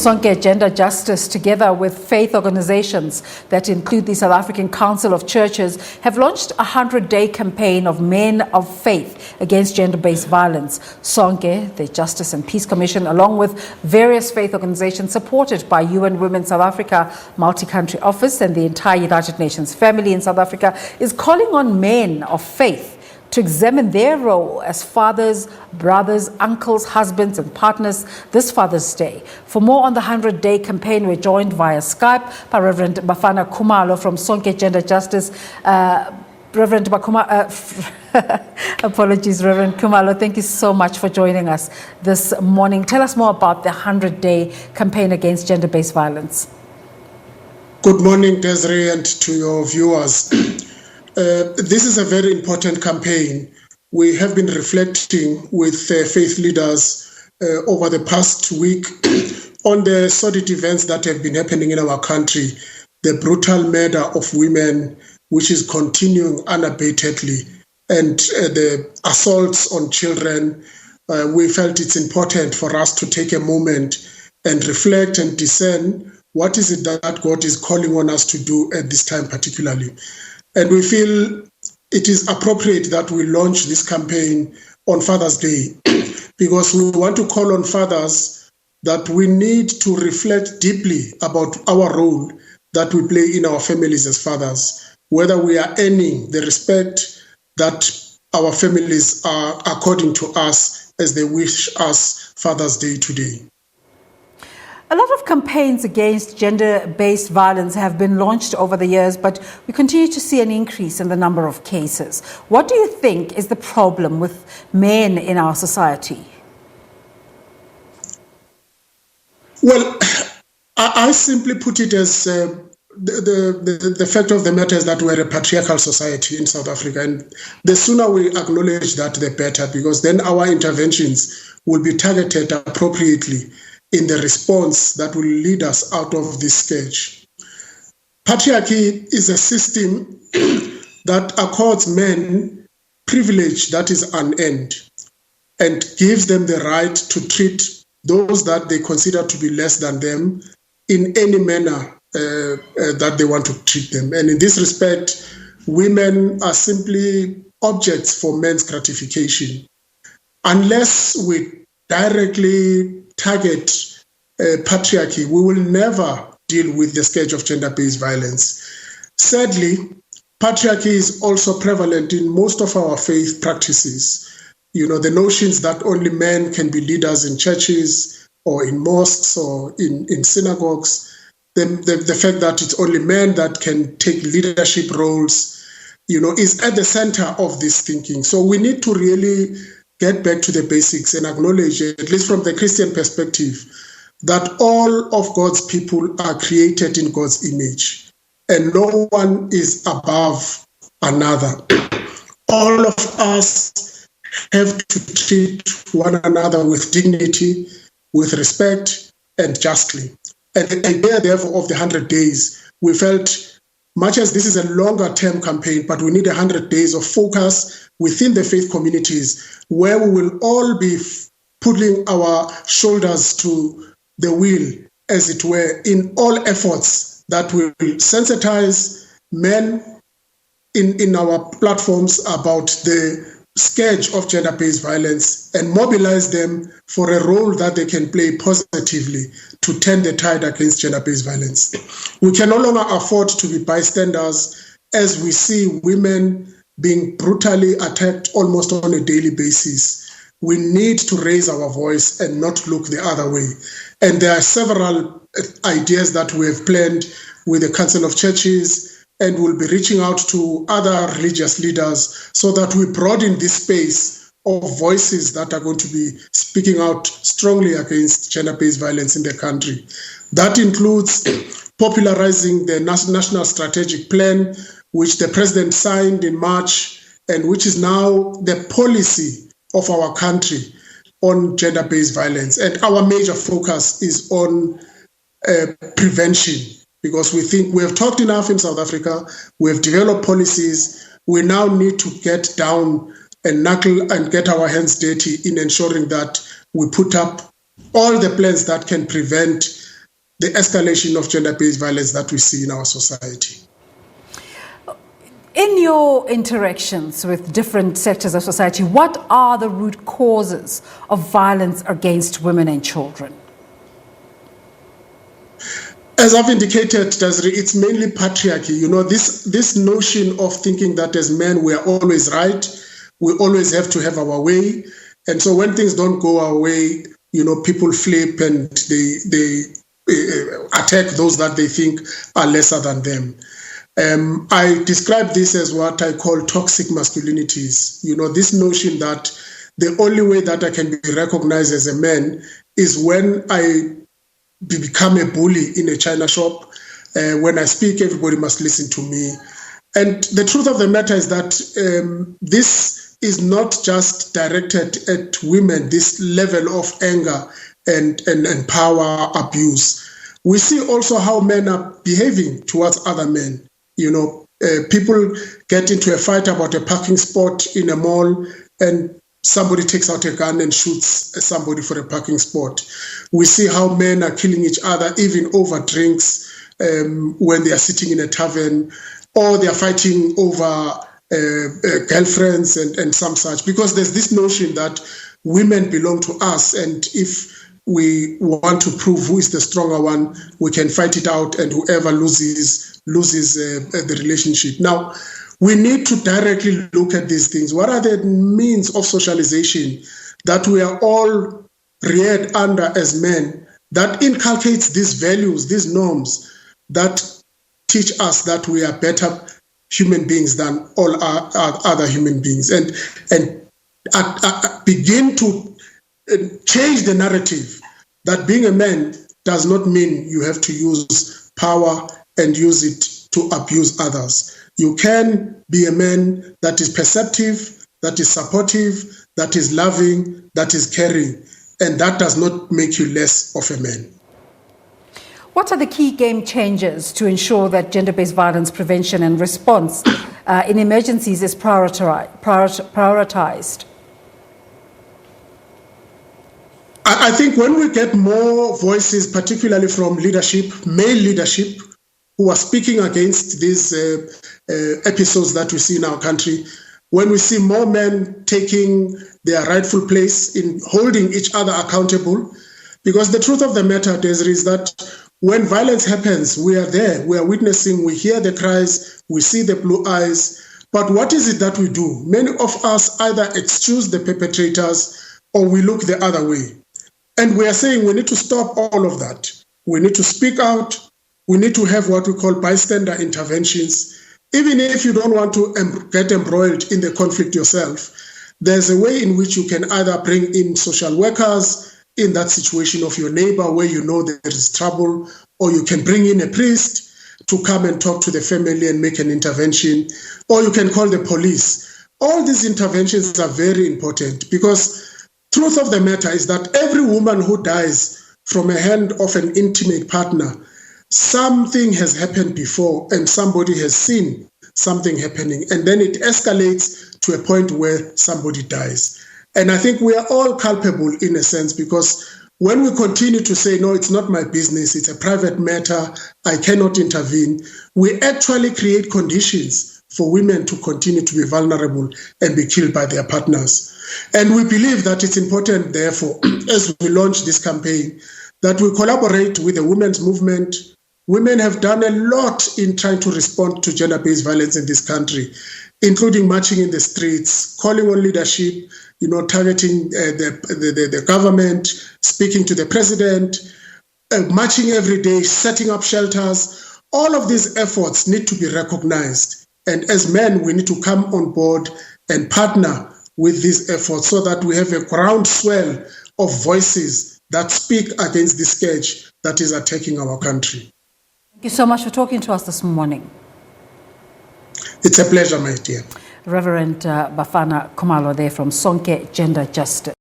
Sonke Gender Justice, together with faith organizations that include the South African Council of Churches, have launched a 100-day campaign of men of faith against gender-based violence. Sonke, the Justice and Peace Commission, along with various faith organizations supported by UN Women South Africa Multi-Country Office and the entire United Nations family in South Africa, is calling on men of faith to examine their role as fathers, brothers, uncles, husbands and partners this Father's Day. For more on the 100-day campaign, we're joined via Skype by Reverend Bafana Khumalo from Sonke Gender Justice. Reverend apologies, Reverend Khumalo, thank you so much for joining us this morning. Tell us more about the 100-day campaign against gender-based violence. Good morning, Desiree, and to your viewers. This is a very important campaign. We have been reflecting with faith leaders over the past week on the sordid events that have been happening in our country, the brutal murder of women, which is continuing unabatedly, and the assaults on children. We felt it's important for us to take a moment and reflect and discern what is it that God is calling on us to do at this time particularly. And we feel it is appropriate that we launch this campaign on Father's Day because we want to call on fathers that we need to reflect deeply about our role that we play in our families as fathers, whether we are earning the respect that our families are according to us as they wish us Father's Day today. A lot of campaigns against gender-based violence have been launched over the years, but we continue to see an increase in the number of cases. What do you think is the problem with men in our society? Well, I simply put it as the fact of the matter is that we're a patriarchal society in South Africa, and the sooner we acknowledge that, the better, because then our interventions will be targeted appropriately in the response that will lead us out of this scourge. Patriarchy is a system that accords men privilege that is unearned and gives them the right to treat those that they consider to be less than them in any manner that they want to treat them. And in this respect, women are simply objects for men's gratification. Unless we directly target patriarchy, we will never deal with the scourge of gender-based violence. Sadly, patriarchy is also prevalent in most of our faith practices. You know, the notions that only men can be leaders in churches or in mosques or in synagogues, the fact that it's only men that can take leadership roles, you know, is at the center of this thinking. So we need to really get back to the basics and acknowledge, at least from the Christian perspective, that all of God's people are created in God's image and no one is above another. All of us have to treat one another with dignity, with respect, and justly. And the idea, therefore, of the 100 days, we felt, much as this is a longer-term campaign, but we need 100 days of focus within the faith communities where we will all be putting our shoulders to the wheel, as it were, in all efforts that will sensitize men in our platforms about the scourge of gender-based violence and mobilize them for a role that they can play positively to turn the tide against gender-based violence. We can no longer afford to be bystanders as we see women being brutally attacked almost on a daily basis. We need to raise our voice and not look the other way. And there are several ideas that we have planned with the Council of Churches, and we'll be reaching out to other religious leaders so that we broaden this space of voices that are going to be speaking out strongly against gender-based violence in the country. That includes popularizing the National Strategic Plan, which the President signed in March, and which is now the policy of our country on gender-based violence. And our major focus is on prevention, because we think we have talked enough in South Africa, we have developed policies, we now need to get down and knuckle and get our hands dirty in ensuring that we put up all the plans that can prevent the escalation of gender-based violence that we see in our society. In your interactions with different sectors of society, what are the root causes of violence against women and children? As I've indicated, Desiree, it's mainly patriarchy. You know, this notion of thinking that as men we are always right, we always have to have our way. And so when things don't go our way, you know, people flip and they attack those that they think are lesser than them. I describe this as what I call toxic masculinities. You know, this notion that the only way that I can be recognized as a man is when I become a bully in a china shop. When I speak, everybody must listen to me. And the truth of the matter is that this is not just directed at women, this level of anger and power abuse. We see also how men are behaving towards other men. You know, people get into a fight about a parking spot in a mall and somebody takes out a gun and shoots somebody for a parking spot. We see how men are killing each other even over drinks when they are sitting in a tavern, or they are fighting over girlfriends and some such, because there's this notion that women belong to us, and if we want to prove who is the stronger one, we can fight it out, and whoever loses the relationship. Now, we need to directly look at these things. What are the means of socialization that we are all reared under as men that inculcates these values, these norms that teach us that we are better human beings than all other human beings, and begin to change the narrative that being a man does not mean you have to use power and use it to abuse others. You can be a man that is perceptive, that is supportive, that is loving, that is caring, and that does not make you less of a man. What are the key game changers to ensure that gender-based violence prevention and response in emergencies is prioritized? I think when we get more voices, particularly from leadership, male leadership, who are speaking against these episodes that we see in our country, when we see more men taking their rightful place in holding each other accountable, because the truth of the matter, Desiree, is that when violence happens, we are there, we are witnessing, we hear the cries, we see the blue eyes, but what is it that we do? Many of us either excuse the perpetrators or we look the other way. And we are saying we need to stop all of that. We need to speak out. We need to have what we call bystander interventions. Even if you don't want to get embroiled in the conflict yourself, there's a way in which you can either bring in social workers in that situation of your neighbor where you know there is trouble, or you can bring in a priest to come and talk to the family and make an intervention, or you can call the police. All these interventions are very important, because truth of the matter is that every woman who dies from a hand of an intimate partner, something has happened before and somebody has seen something happening, and then it escalates to a point where somebody dies. And I think we are all culpable in a sense, because when we continue to say, no, it's not my business, it's a private matter, I cannot intervene, we actually create conditions for women to continue to be vulnerable and be killed by their partners. And we believe that it's important, therefore, as we launch this campaign, that we collaborate with the women's movement. Women have done a lot in trying to respond to gender-based violence in this country, including marching in the streets, calling on leadership, you know, targeting the government, speaking to the president, marching every day, setting up shelters. All of these efforts need to be recognized. And as men, we need to come on board and partner with these efforts so that we have a groundswell of voices that speak against this scourge that is attacking our country. Thank you so much for talking to us this morning. It's a pleasure, my dear. Reverend Bafana Khumalo there from Sonke Gender Justice.